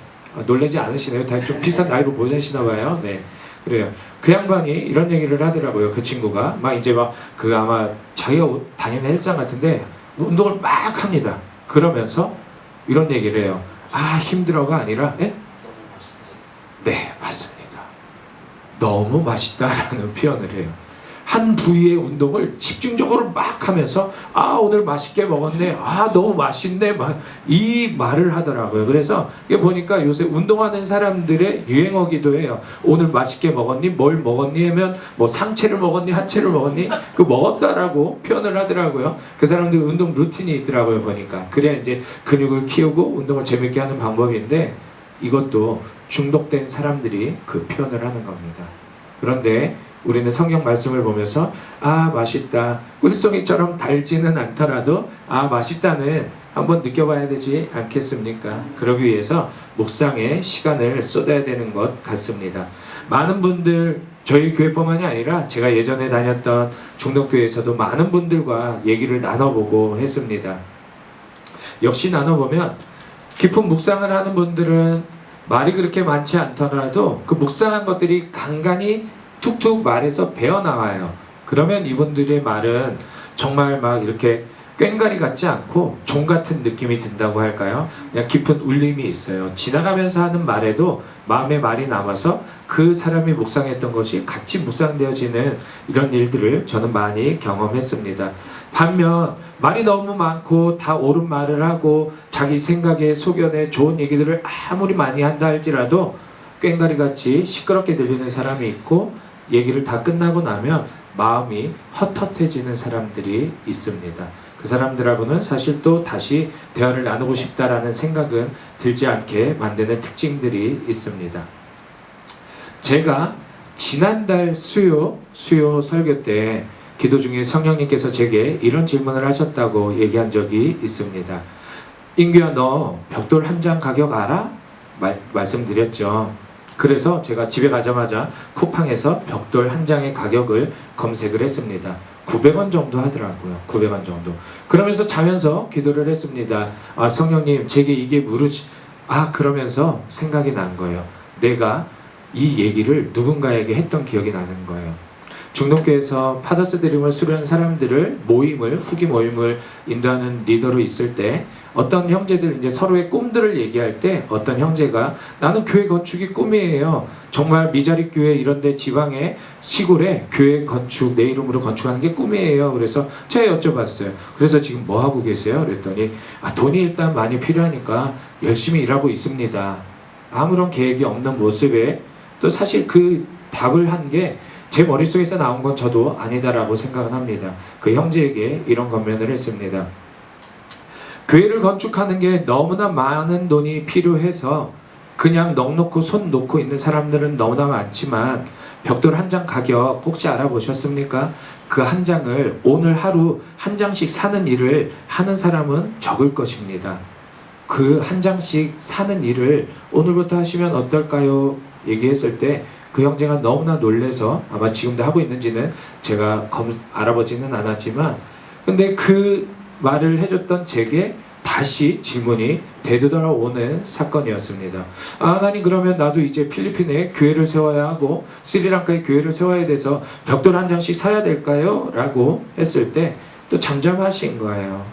[SPEAKER 2] 놀라지 않으시네요. 다 좀 비슷한 나이로 보이시나 봐요. 네. 그래요. 그 양반이 이런 얘기를 하더라고요. 그 친구가 막 이제 막 그 아마 자기가 다니는 헬스장 같은데 운동을 막 합니다. 그러면서 이런 얘기를 해요. 아, 힘들어가 아니라 예? 네, 맞습니다. 너무 맛있다라는 표현을 해요. 한 부위의 운동을 집중적으로 막 하면서 아, 오늘 맛있게 먹었네, 아, 너무 맛있네, 이 말을 하더라고요. 그래서 이게 보니까 요새 운동하는 사람들의 유행어기도 해요. 오늘 맛있게 먹었니? 뭘 먹었니? 하면 뭐 상체를 먹었니? 하체를 먹었니? 그 먹었다라고 표현을 하더라고요. 그 사람들 운동 루틴이 있더라고요. 보니까 그래야 이제 근육을 키우고 운동을 재밌게 하는 방법인데 이것도 중독된 사람들이 그 표현을 하는 겁니다. 그런데 우리는 성경 말씀을 보면서 아, 맛있다, 꿀송이처럼 달지는 않더라도 아, 맛있다는 한번 느껴봐야 되지 않겠습니까? 그러기 위해서 묵상에 시간을 쏟아야 되는 것 같습니다. 많은 분들, 저희 교회뿐만이 아니라 제가 예전에 다녔던 중독교회에서도 많은 분들과 얘기를 나눠보고 했습니다. 역시 나눠보면 깊은 묵상을 하는 분들은 말이 그렇게 많지 않더라도 그 묵상한 것들이 간간히 툭툭 말에서 배어나와요. 그러면 이분들의 말은 정말 막 이렇게 꽹가리 같지 않고 종 같은 느낌이 든다고 할까요? 그냥 깊은 울림이 있어요. 지나가면서 하는 말에도 마음의 말이 남아서 그 사람이 묵상했던 것이 같이 묵상되어지는 이런 일들을 저는 많이 경험했습니다. 반면 말이 너무 많고 다 옳은 말을 하고 자기 생각에 소견에 좋은 얘기들을 아무리 많이 한다 할지라도 꽹가리 같이 시끄럽게 들리는 사람이 있고 얘기를 다 끝나고 나면 마음이 헛헛해지는 사람들이 있습니다. 그 사람들하고는 사실 또 다시 대화를 나누고 싶다라는 생각은 들지 않게 만드는 특징들이 있습니다. 제가 지난달 수요 설교 때 기도 중에 성령님께서 제게 이런 질문을 하셨다고 얘기한 적이 있습니다. 인규야, 너 벽돌 한 장 가격 알아? 말씀드렸죠. 그래서 제가 집에 가자마자 쿠팡에서 벽돌 한 장의 가격을 검색을 했습니다. 900원 정도 하더라고요. 900원 정도. 그러면서 자면서 기도를 했습니다. 아, 성령님, 제게 이게 그러면서 생각이 난 거예요. 내가 이 얘기를 누군가에게 했던 기억이 나는 거예요. 중동교에서 파더스 드림을 수료한 사람들을 후기 모임을 인도하는 리더로 있을 때 어떤 형제들 이제 서로의 꿈들을 얘기할 때 어떤 형제가 나는 교회 건축이 꿈이에요. 정말 미자립 교회 이런데 지방에 시골에 교회 건축 내 이름으로 건축하는 게 꿈이에요. 그래서 제가 여쭤봤어요. 그래서 지금 뭐 하고 계세요? 그랬더니 돈이 일단 많이 필요하니까 열심히 일하고 있습니다. 아무런 계획이 없는 모습에 또 사실 그 답을 한 게 제 머릿속에서 나온 건 저도 아니다라고 생각은 합니다. 그 형제에게 이런 권면을 했습니다. 교회를 건축하는 게 너무나 많은 돈이 필요해서 그냥 넋놓고 손 놓고 있는 사람들은 너무나 많지만 벽돌 한 장 가격 혹시 알아보셨습니까? 그 한 장을 오늘 하루 한 장씩 사는 일을 하는 사람은 적을 것입니다. 그 한 장씩 사는 일을 오늘부터 하시면 어떨까요? 얘기했을 때 그 형제가 너무나 놀래서 아마 지금도 하고 있는지는 제가 알아보지는 않았지만 근데 그 말을 해줬던 제게 다시 질문이 되돌아오는 사건이었습니다. 하나님, 그러면 나도 이제 필리핀에 교회를 세워야 하고 스리랑카에 교회를 세워야 돼서 벽돌 한 장씩 사야 될까요? 라고 했을 때 또 잠잠하신 거예요.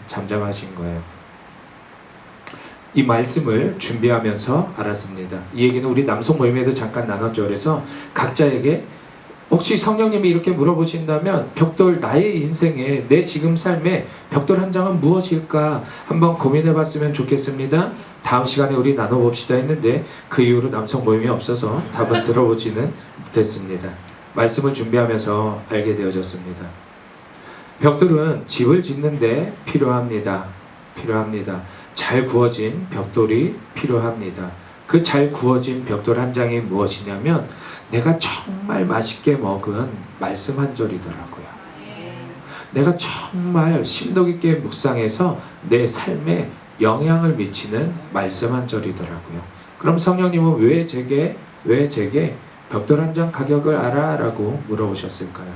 [SPEAKER 2] 이 말씀을 준비하면서 알았습니다. 이 얘기는 우리 남성 모임에도 잠깐 나눴죠. 그래서 각자에게 혹시 성령님이 이렇게 물어보신다면 벽돌, 나의 인생에, 내 지금 삶에 벽돌 한 장은 무엇일까 한번 고민해 봤으면 좋겠습니다. 다음 시간에 우리 나눠봅시다 했는데 그 이후로 남성 모임이 없어서 답은 들어보지는 못했습니다. 말씀을 준비하면서 알게 되어졌습니다. 벽돌은 집을 짓는데 필요합니다. 잘 구워진 벽돌이 필요합니다. 그 잘 구워진 벽돌 한 장이 무엇이냐면 내가 정말 맛있게 먹은 말씀 한 절이더라고요. 내가 정말 심도 깊게 묵상해서 내 삶에 영향을 미치는 말씀 한 절이더라고요. 그럼 성령님은 왜 제게 벽돌 한 장 가격을 알아? 라고 물어보셨을까요?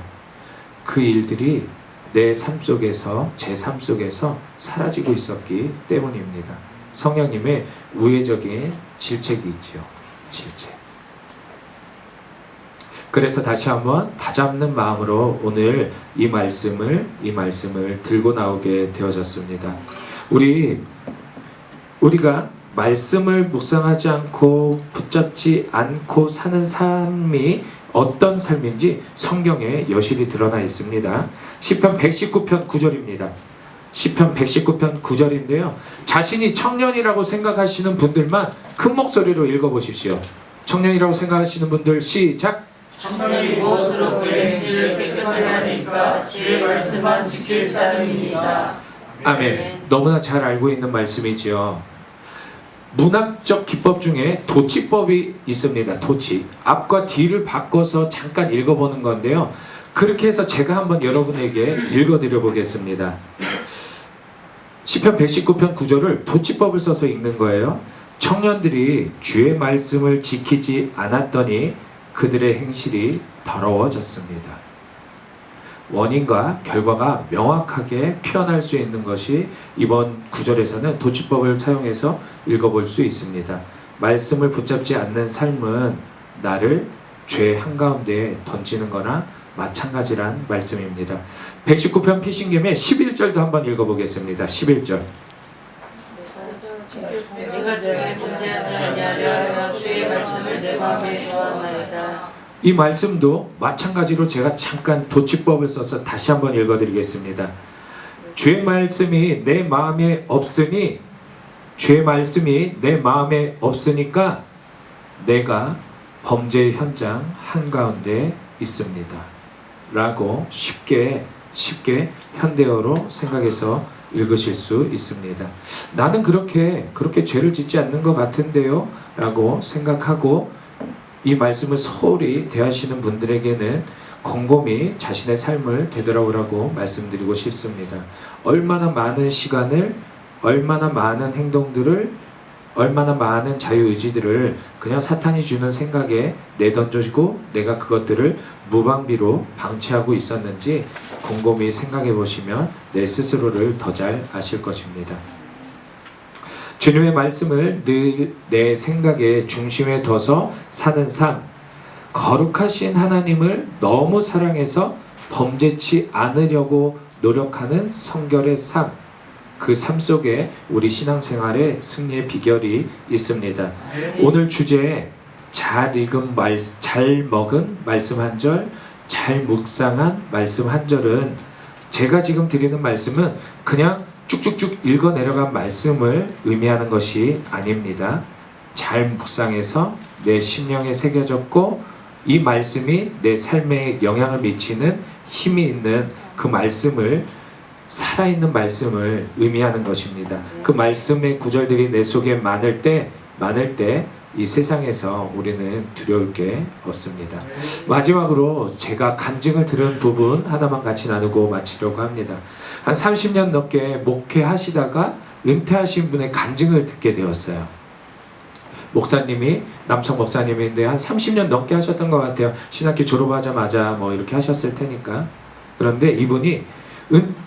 [SPEAKER 2] 그 일들이 내 삶 속에서, 제 삶 속에서 사라지고 있었기 때문입니다. 성령님의 우회적인 질책이 있지요. 질책. 그래서 다시 한번 다잡는 마음으로 오늘 이 말씀을 들고 나오게 되어졌습니다. 우리가 말씀을 묵상하지 않고 붙잡지 않고 사는 삶이 어떤 삶인지 성경에 여실히 드러나 있습니다. 시편 119편 9절입니다. 시편 119편 9절인데요. 자신이 청년이라고 생각하시는 분들만 큰 목소리로 읽어보십시오. 청년이라고 생각하시는 분들 시작!
[SPEAKER 1] 청년이 무엇으로 그랜지를 깨끗하게 하니까 주의 말씀만 지킬 따름이니이다.
[SPEAKER 2] 아멘. 너무나 잘 알고 있는 말씀이지요. 문학적 기법 중에 도치법이 있습니다. 도치. 앞과 뒤를 바꿔서 잠깐 읽어보는 건데요. 그렇게 해서 제가 한번 여러분에게 읽어드려 보겠습니다. 시편 119편 9절을 도치법을 써서 읽는 거예요. 청년들이 주의 말씀을 지키지 않았더니 그들의 행실이 더러워졌습니다. 원인과 결과가 명확하게 표현할 수 있는 것이 이번 구절에서는 도치법을 사용해서 읽어볼 수 있습니다. 말씀을 붙잡지 않는 삶은 나를 죄 한가운데에 던지는 거나 마찬가지란 말씀입니다. 119편 피신gem의 11절도 한번 읽어보겠습니다. 11절.
[SPEAKER 1] 내가 주의 문제하지 아니하려 주의 말씀을 내 마음에 두었나이다.
[SPEAKER 2] 이 말씀도 마찬가지로 제가 잠깐 도치법을 써서 다시 한번 읽어드리겠습니다. 주의 말씀이 내 마음에 없으니 주의 말씀이 내 마음에 없으니까 내가 범죄의 현장 한가운데 있습니다. 라고 쉽게 현대어로 생각해서 읽으실 수 있습니다. 나는 그렇게 죄를 짓지 않는 것 같은데요? 라고 생각하고 이 말씀을 소홀히 대하시는 분들에게는 곰곰이 자신의 삶을 되돌아보라고 말씀드리고 싶습니다. 얼마나 많은 시간을, 얼마나 많은 행동들을, 얼마나 많은 자유의지들을 그냥 사탄이 주는 생각에 내던져지고 내가 그것들을 무방비로 방치하고 있었는지 곰곰이 생각해 보시면 내 스스로를 더 잘 아실 것입니다. 주님의 말씀을 늘 내 생각의 중심에 둬서 사는 삶, 거룩하신 하나님을 너무 사랑해서 범죄치 않으려고 노력하는 성결의 삶, 그 삶 속에 우리 신앙생활의 승리의 비결이 있습니다. 오늘 주제에 잘 먹은 말씀 한 절, 잘 묵상한 말씀 한 절은 제가 지금 드리는 말씀은 그냥 쭉쭉쭉 읽어 내려간 말씀을 의미하는 것이 아닙니다. 잘 묵상해서 내 심령에 새겨졌고 이 말씀이 내 삶에 영향을 미치는 힘이 있는 그 말씀을, 살아있는 말씀을 의미하는 것입니다. 그 말씀의 구절들이 내 속에 많을 때 이 세상에서 우리는 두려울 게 없습니다. 마지막으로 제가 간증을 들은 부분 하나만 같이 나누고 마치려고 합니다. 한 30년 넘게 목회하시다가 은퇴하신 분의 간증을 듣게 되었어요. 목사님이, 남성 목사님인데 한 30년 넘게 하셨던 것 같아요. 신학교 졸업하자마자 뭐 이렇게 하셨을 테니까. 그런데 이분이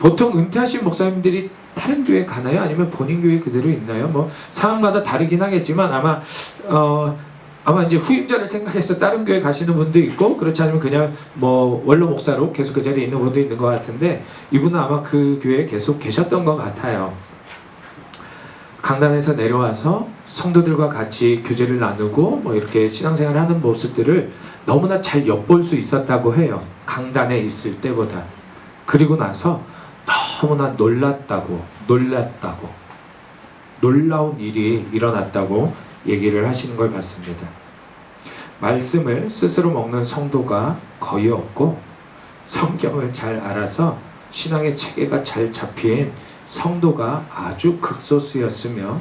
[SPEAKER 2] 보통 은퇴하신 목사님들이 다른 교회 가나요? 아니면 본인 교회 그대로 있나요? 뭐 상황마다 다르긴 하겠지만 아마 이제 후임자를 생각해서 다른 교회 가시는 분도 있고, 그렇지 않으면 그냥 뭐 원로 목사로 계속 그 자리에 있는 분도 있는 것 같은데 이분은 아마 그 교회에 계속 계셨던 것 같아요. 강단에서 내려와서 성도들과 같이 교제를 나누고 뭐 이렇게 신앙생활을 하는 모습들을 너무나 잘 엿볼 수 있었다고 해요. 강단에 있을 때보다. 그리고 나서 너무나 놀랐다고 놀라운 일이 일어났다고 얘기를 하시는 걸 봤습니다. 말씀을 스스로 먹는 성도가 거의 없고 성경을 잘 알아서 신앙의 체계가 잘 잡힌 성도가 아주 극소수였으며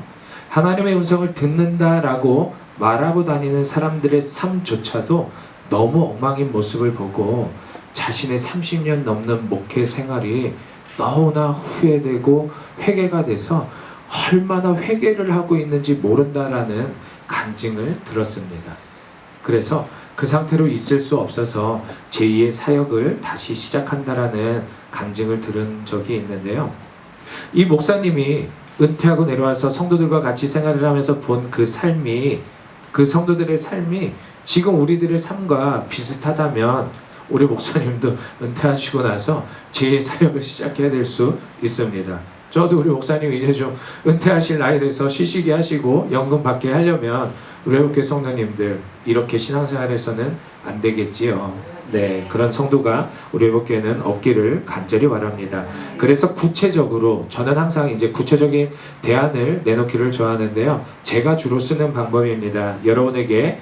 [SPEAKER 2] 하나님의 음성을 듣는다라고 말하고 다니는 사람들의 삶조차도 너무 엉망인 모습을 보고 자신의 30년 넘는 목회 생활이 너무나 후회되고 회개가 돼서 얼마나 회개를 하고 있는지 모른다라는 간증을 들었습니다. 그래서 그 상태로 있을 수 없어서 제2의 사역을 다시 시작한다라는 간증을 들은 적이 있는데요. 이 목사님이 은퇴하고 내려와서 성도들과 같이 생활을 하면서 본 그 삶이, 그 성도들의 삶이 지금 우리들의 삶과 비슷하다면 우리 목사님도 은퇴하시고 나서 제2의 사역을 시작해야 될 수 있습니다. 저도 우리 목사님 이제 좀 은퇴하실 나이 돼서 쉬시게 하시고 연금 받게 하려면 우리 회복교 성도님들 이렇게 신앙생활에서는 안 되겠지요. 네, 그런 성도가 우리 회복교회는 없기를 간절히 바랍니다. 그래서 구체적으로 저는 항상 이제 구체적인 대안을 내놓기를 좋아하는데요. 제가 주로 쓰는 방법입니다. 여러분에게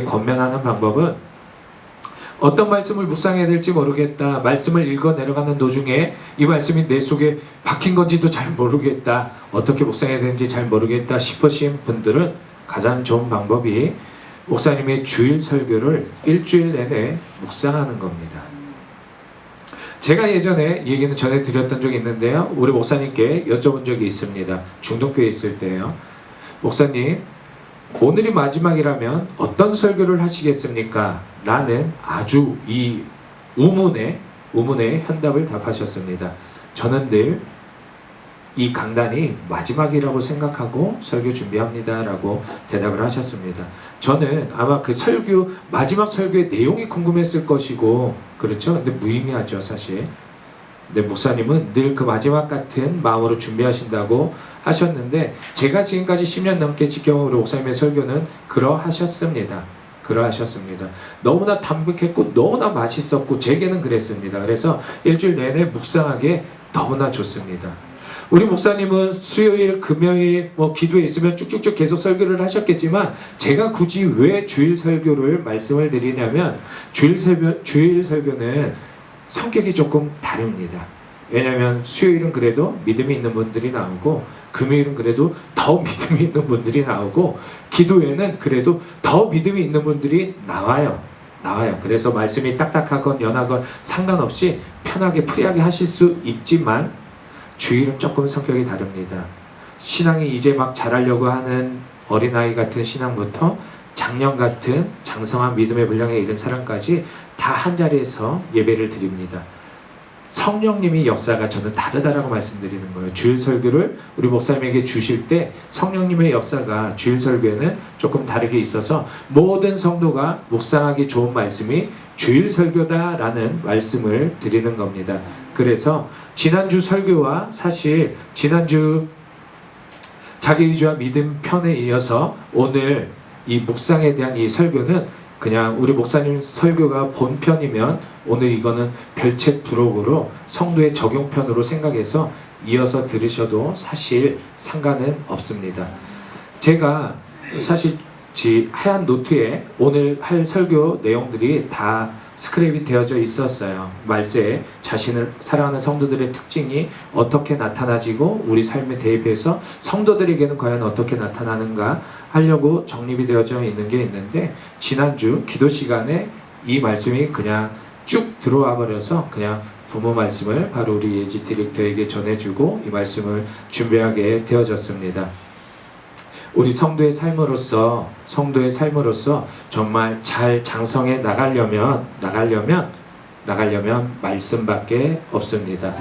[SPEAKER 2] 권면하는 방법은 어떤 말씀을 묵상해야 될지 모르겠다. 말씀을 읽어 내려가는 도중에 이 말씀이 내 속에 박힌 건지도 잘 모르겠다. 어떻게 묵상해야 되는지 잘 모르겠다 싶으신 분들은 가장 좋은 방법이 목사님의 주일 설교를 일주일 내내 묵상하는 겁니다. 제가 예전에 이 얘기는 전해드렸던 적이 있는데요. 우리 목사님께 여쭤본 적이 있습니다. 중동교회에 있을 때요. 목사님, 오늘이 마지막이라면 어떤 설교를 하시겠습니까? 라는 아주 이 우문에 현답을 답하셨습니다. 저는 늘 이 강단이 마지막이라고 생각하고 설교 준비합니다 라고 대답을 하셨습니다. 저는 아마 그 설교, 마지막 설교의 내용이 궁금했을 것이고, 그렇죠? 근데 무의미하죠, 사실. 근데 목사님은 늘 그 마지막 같은 마음으로 준비하신다고 하셨는데, 제가 지금까지 10년 넘게 지켜온 우리 목사님의 설교는 그러하셨습니다. 너무나 담백했고 너무나 맛있었고 제게는 그랬습니다. 그래서 일주일 내내 묵상하기에 너무나 좋습니다. 우리 목사님은 수요일, 금요일 기도에 있으면 쭉쭉쭉 계속 설교를 하셨겠지만 제가 굳이 왜 주일 설교를 말씀을 드리냐면 주일 설교는 성격이 조금 다릅니다. 왜냐하면 수요일은 그래도 믿음이 있는 분들이 나오고 금요일은 그래도 더 믿음이 있는 분들이 나오고 기도회는 그래도 더 믿음이 있는 분들이 나와요. 그래서 말씀이 딱딱하건 연하건 상관없이 편하게 프리하게 하실 수 있지만 주일은 조금 성격이 다릅니다. 신앙이 이제 막 자라려고 하는 어린아이 같은 신앙부터 장년 같은 장성한 믿음의 분량에 이른 사람까지 다 한자리에서 예배를 드립니다. 성령님이 역사가 저는 다르다라고 말씀드리는 거예요. 주일 설교를 우리 목사님에게 주실 때 성령님의 역사가 주일 설교에는 조금 다르게 있어서 모든 성도가 묵상하기 좋은 말씀이 주일 설교다라는 말씀을 드리는 겁니다. 그래서 지난주 설교와 사실 지난주 자기의지와 믿음 편에 이어서 오늘 이 묵상에 대한 이 설교는 그냥 우리 목사님 설교가 본편이면 오늘 이거는 별책 부록으로 성도의 적용편으로 생각해서 이어서 들으셔도 사실 상관은 없습니다. 제가 사실 하얀 노트에 오늘 할 설교 내용들이 다 스크랩이 되어져 있었어요. 말세에 자신을 사랑하는 성도들의 특징이 어떻게 나타나지고 우리 삶에 대입해서 성도들에게는 과연 어떻게 나타나는가 하려고 정립이 되어져 있는 게 있는데 지난주 기도 시간에 이 말씀이 그냥 쭉 들어와 버려서 그냥 부모 말씀을 바로 우리 예지 디렉터에게 전해주고 이 말씀을 준비하게 되어졌습니다. 우리 성도의 삶으로서 정말 잘 장성해 나가려면 말씀밖에 없습니다.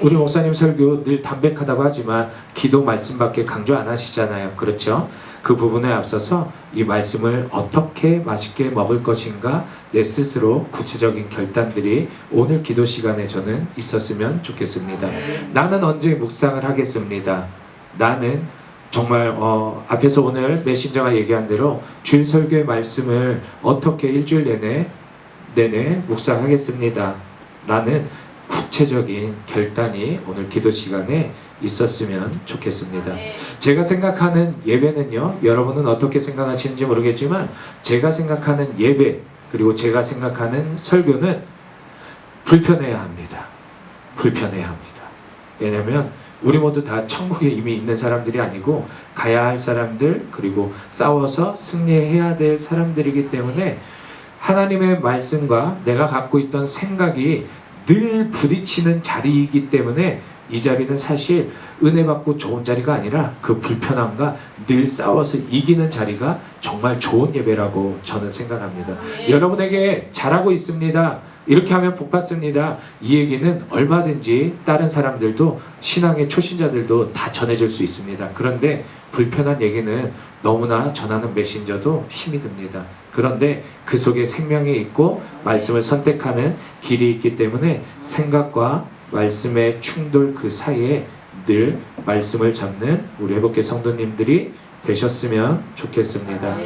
[SPEAKER 2] 우리 목사님 설교 늘 담백하다고 하지만 기도 말씀밖에 강조 안 하시잖아요. 그렇죠? 그 부분에 앞서서 이 말씀을 어떻게 맛있게 먹을 것인가 내 스스로 구체적인 결단들이 오늘 기도 시간에 저는 있었으면 좋겠습니다. 나는 언제 묵상을 하겠습니다. 나는 정말 앞에서 오늘 메신저가 얘기한 대로 주일 설교의 말씀을 어떻게 일주일 내내 묵상하겠습니다 라는 구체적인 결단이 오늘 기도 시간에 있었으면 좋겠습니다. 제가 생각하는 예배는요, 여러분은 어떻게 생각하시는지 모르겠지만 제가 생각하는 예배 그리고 제가 생각하는 설교는 불편해야 합니다. 불편해야 합니다. 왜냐하면 우리 모두 다 천국에 이미 있는 사람들이 아니고 가야 할 사람들, 그리고 싸워서 승리해야 될 사람들이기 때문에 하나님의 말씀과 내가 갖고 있던 생각이 늘 부딪히는 자리이기 때문에 이 자리는 사실 은혜 받고 좋은 자리가 아니라 그 불편함과 늘 싸워서 이기는 자리가 정말 좋은 예배라고 저는 생각합니다. 여러분에게 잘하고 있습니다, 이렇게 하면 복 받습니다, 이 얘기는 얼마든지 다른 사람들도, 신앙의 초신자들도 다 전해질 수 있습니다. 그런데 불편한 얘기는 너무나 전하는 메신저도 힘이 듭니다. 그런데 그 속에 생명이 있고 말씀을 선택하는 길이 있기 때문에 생각과 말씀의 충돌 그 사이에 늘 말씀을 잡는 우리 회복계 성도님들이 되셨으면 좋겠습니다.